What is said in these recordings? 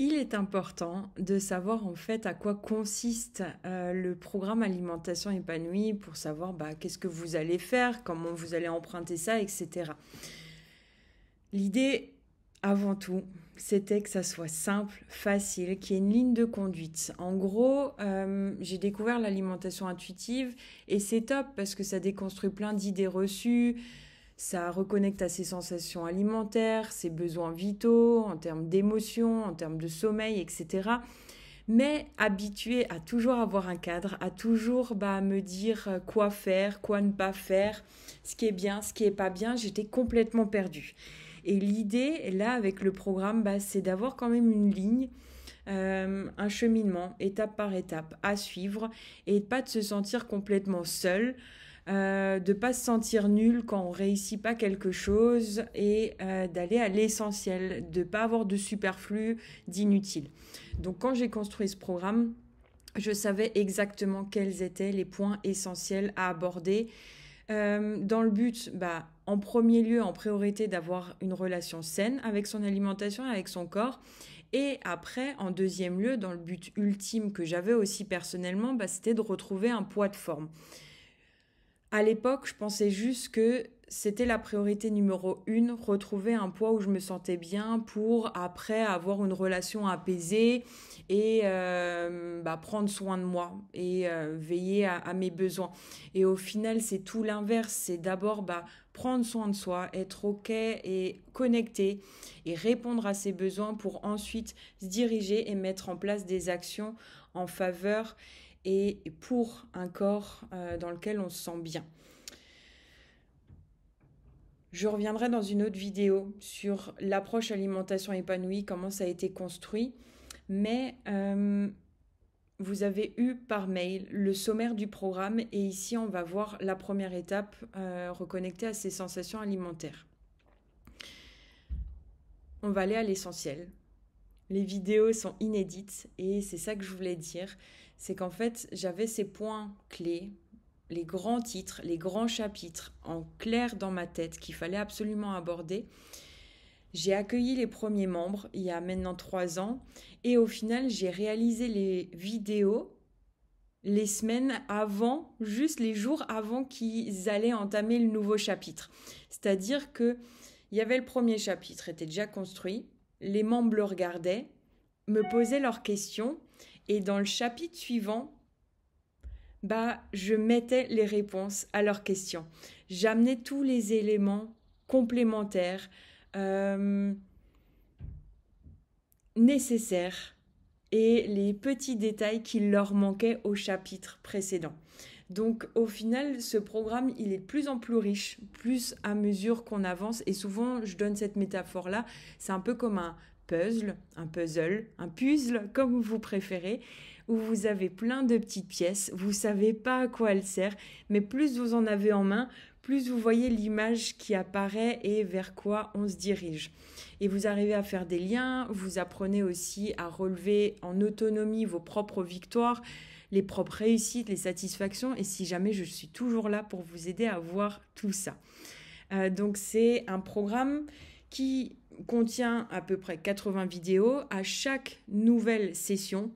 Il est important de savoir en fait à quoi consiste le programme Alimentation épanouie pour savoir qu'est-ce que vous allez faire, comment vous allez emprunter ça, etc. L'idée, avant tout, c'était que ça soit simple, facile, qu'il y ait une ligne de conduite. En gros, j'ai découvert l'alimentation intuitive et c'est top parce que ça déconstruit plein d'idées reçues, ça reconnecte à ses sensations alimentaires, ses besoins vitaux, en termes d'émotions, en termes de sommeil, etc. Mais habitué à toujours avoir un cadre, à toujours me dire quoi faire, quoi ne pas faire, ce qui est bien, ce qui est pas bien, j'étais complètement perdue. Et l'idée, là, avec le programme, c'est d'avoir quand même une ligne, un cheminement, étape par étape, à suivre, et pas de se sentir complètement seul, de pas se sentir nul quand on réussit pas quelque chose et d'aller à l'essentiel, de pas avoir de superflu, d'inutile. Donc quand j'ai construit ce programme, je savais exactement quels étaient les points essentiels à aborder dans le but, en premier lieu, en priorité, d'avoir une relation saine avec son alimentation, avec son corps. Et après, en deuxième lieu, dans le but ultime que j'avais aussi personnellement, c'était de retrouver un poids de forme. À l'époque, je pensais juste que c'était la priorité numéro 1, retrouver un poids où je me sentais bien pour après avoir une relation apaisée et prendre soin de moi et veiller à mes besoins. Et au final, c'est tout l'inverse. C'est d'abord prendre soin de soi, être OK et connecté et répondre à ses besoins pour ensuite se diriger et mettre en place des actions en faveur et pour un corps dans lequel on se sent bien. Je reviendrai dans une autre vidéo sur l'approche alimentation épanouie, comment ça a été construit, mais vous avez eu par mail le sommaire du programme et ici on va voir la première étape reconnectée à ses sensations alimentaires. On va aller à l'essentiel. Les vidéos sont inédites et c'est ça que je voulais dire, c'est qu'en fait j'avais ces points clés, les grands titres, les grands chapitres en clair dans ma tête qu'il fallait absolument aborder. J'ai accueilli les premiers membres il y a maintenant 3 ans et au final j'ai réalisé les vidéos les semaines avant, juste les jours avant qu'ils allaient entamer le nouveau chapitre. C'est-à-dire que il y avait le premier chapitre, était déjà construit, les membres le regardaient, me posaient leurs questions et dans le chapitre suivant, je mettais les réponses à leurs questions. J'amenais tous les éléments complémentaires nécessaires et les petits détails qui leur manquaient au chapitre précédent. Donc au final, ce programme, il est de plus en plus riche, plus à mesure qu'on avance. Et souvent, je donne cette métaphore-là, c'est un peu comme un puzzle, comme vous préférez, où vous avez plein de petites pièces, vous savez pas à quoi elles servent, mais plus vous en avez en main, plus vous voyez l'image qui apparaît et vers quoi on se dirige. Et vous arrivez à faire des liens, vous apprenez aussi à relever en autonomie vos propres victoires, les propres réussites, les satisfactions, et si jamais je suis toujours là pour vous aider à voir tout ça. Donc c'est un programme qui contient à peu près 80 vidéos. À chaque nouvelle session,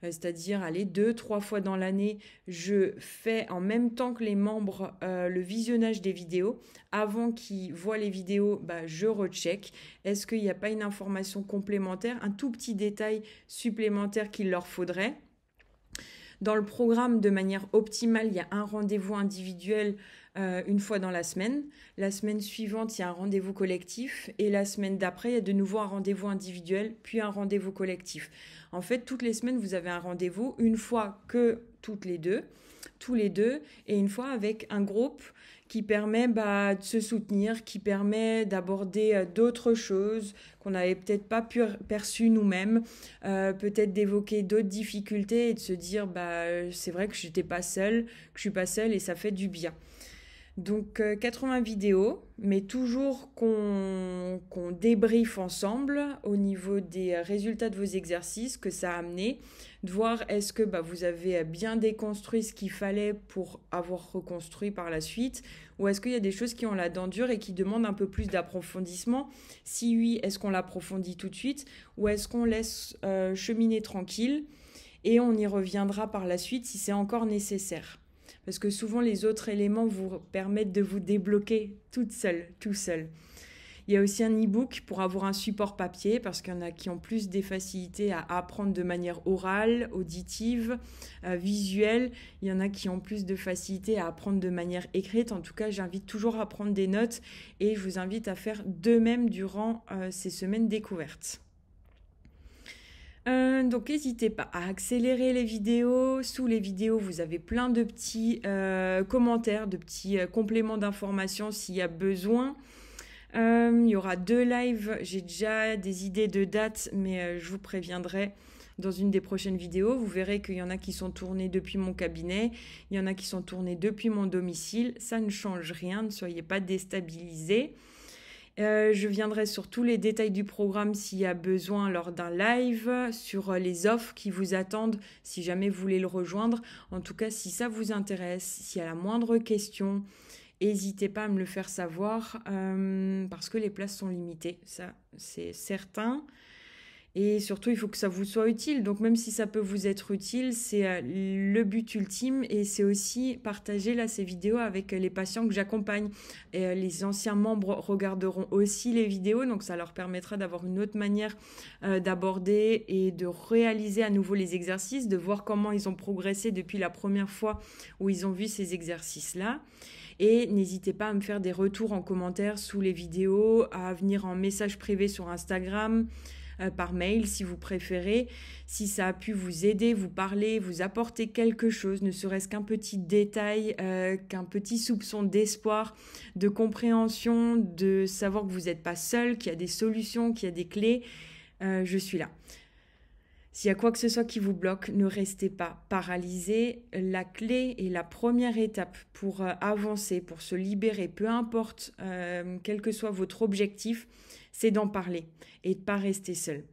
c'est-à-dire 2-3 fois dans l'année, je fais en même temps que les membres le visionnage des vidéos. Avant qu'ils voient les vidéos, je recheck. Est-ce qu'il n'y a pas une information complémentaire, un tout petit détail supplémentaire qu'il leur faudrait? Dans le programme, de manière optimale, il y a un rendez-vous individuel une fois dans la semaine. La semaine suivante, il y a un rendez-vous collectif. Et la semaine d'après, il y a de nouveau un rendez-vous individuel, puis un rendez-vous collectif. En fait, toutes les semaines, vous avez un rendez-vous, une fois que tous les deux, et une fois avec un groupe qui permet de se soutenir, qui permet d'aborder d'autres choses qu'on n'avait peut-être pas perçues nous-mêmes, peut-être d'évoquer d'autres difficultés et de se dire c'est vrai que je suis pas seule et ça fait du bien. Donc 80 vidéos, mais toujours qu'on débriefe ensemble au niveau des résultats de vos exercices que ça a amené, de voir est-ce que vous avez bien déconstruit ce qu'il fallait pour avoir reconstruit par la suite, ou est-ce qu'il y a des choses qui ont la dent dure et qui demandent un peu plus d'approfondissement. Si oui, est-ce qu'on l'approfondit tout de suite ou est-ce qu'on laisse cheminer tranquille et on y reviendra par la suite si c'est encore nécessaire. Parce que souvent, les autres éléments vous permettent de vous débloquer toute seule, tout seul. Il y a aussi un e-book pour avoir un support papier, parce qu'il y en a qui ont plus des facilités à apprendre de manière orale, auditive, visuelle. Il y en a qui ont plus de facilité à apprendre de manière écrite. En tout cas, j'invite toujours à prendre des notes et je vous invite à faire de même durant ces semaines découvertes. Donc n'hésitez pas à accélérer les vidéos. Sous les vidéos, vous avez plein de petits commentaires, de petits compléments d'informations s'il y a besoin. Il y aura 2 lives. J'ai déjà des idées de dates, mais je vous préviendrai dans une des prochaines vidéos. Vous verrez qu'il y en a qui sont tournés depuis mon cabinet, il y en a qui sont tournés depuis mon domicile. Ça ne change rien, ne soyez pas déstabilisés. Je viendrai sur tous les détails du programme s'il y a besoin lors d'un live, sur les offres qui vous attendent si jamais vous voulez le rejoindre. En tout cas, si ça vous intéresse, s'il y a la moindre question, n'hésitez pas à me le faire savoir parce que les places sont limitées, ça c'est certain. Et surtout, il faut que ça vous soit utile. Donc même si ça peut vous être utile, c'est le but ultime. Et c'est aussi partager ces vidéos avec les patients que j'accompagne. Et les anciens membres regarderont aussi les vidéos. Donc ça leur permettra d'avoir une autre manière d'aborder et de réaliser à nouveau les exercices, de voir comment ils ont progressé depuis la première fois où ils ont vu ces exercices-là. Et n'hésitez pas à me faire des retours en commentaire sous les vidéos, à venir en message privé sur Instagram, par mail si vous préférez, si ça a pu vous aider, vous parler, vous apporter quelque chose, ne serait-ce qu'un petit détail, qu'un petit soupçon d'espoir, de compréhension, de savoir que vous n'êtes pas seul, qu'il y a des solutions, qu'il y a des clés, je suis là. S'il y a quoi que ce soit qui vous bloque, ne restez pas paralysé. La clé et la première étape pour avancer, pour se libérer, peu importe quel que soit votre objectif, c'est d'en parler et de ne pas rester seul.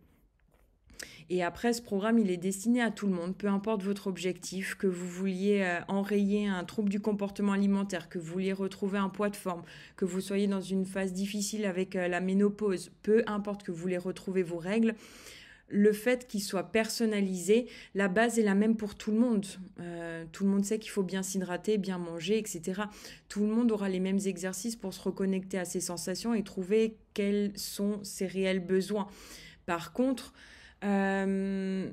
Et après, ce programme, il est destiné à tout le monde, peu importe votre objectif, que vous vouliez enrayer un trouble du comportement alimentaire, que vous vouliez retrouver un poids de forme, que vous soyez dans une phase difficile avec la ménopause, peu importe que vous voulez retrouver vos règles. Le fait qu'il soit personnalisé, la base est la même pour tout le monde. Tout le monde sait qu'il faut bien s'hydrater, bien manger, etc. Tout le monde aura les mêmes exercices pour se reconnecter à ses sensations et trouver quels sont ses réels besoins. Par contre, donner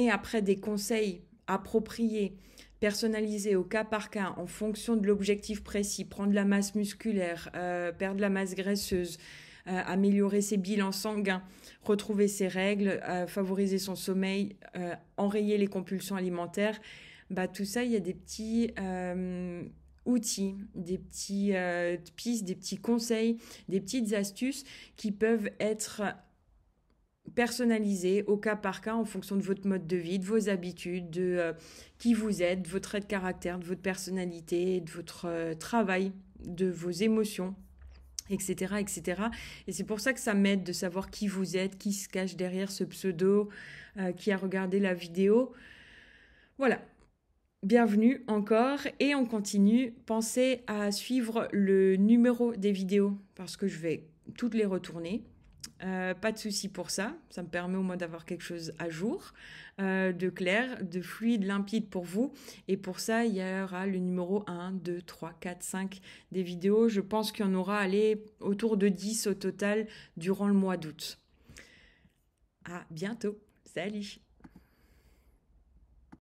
après des conseils appropriés, personnalisés au cas par cas, en fonction de l'objectif précis, prendre la masse musculaire, perdre la masse graisseuse, améliorer ses bilans sanguins, retrouver ses règles, favoriser son sommeil, enrayer les compulsions alimentaires, tout ça, il y a des petits outils, des petits pistes, des petits conseils, des petites astuces qui peuvent être personnalisées au cas par cas en fonction de votre mode de vie, de vos habitudes, de qui vous êtes, de vos traits de caractère, de votre personnalité, de votre travail, de vos émotions, etc., etc. Et c'est pour ça que ça m'aide de savoir qui vous êtes, qui se cache derrière ce pseudo, qui a regardé la vidéo. Voilà. Bienvenue encore et on continue. Pensez à suivre le numéro des vidéos parce que je vais toutes les retourner. Pas de souci pour ça. Ça me permet au moins d'avoir quelque chose à jour, de clair, de fluide, limpide pour vous. Et pour ça, il y aura le numéro 1, 2, 3, 4, 5 des vidéos. Je pense qu'il y en aura autour de 10 au total durant le mois d'août. À bientôt. Salut!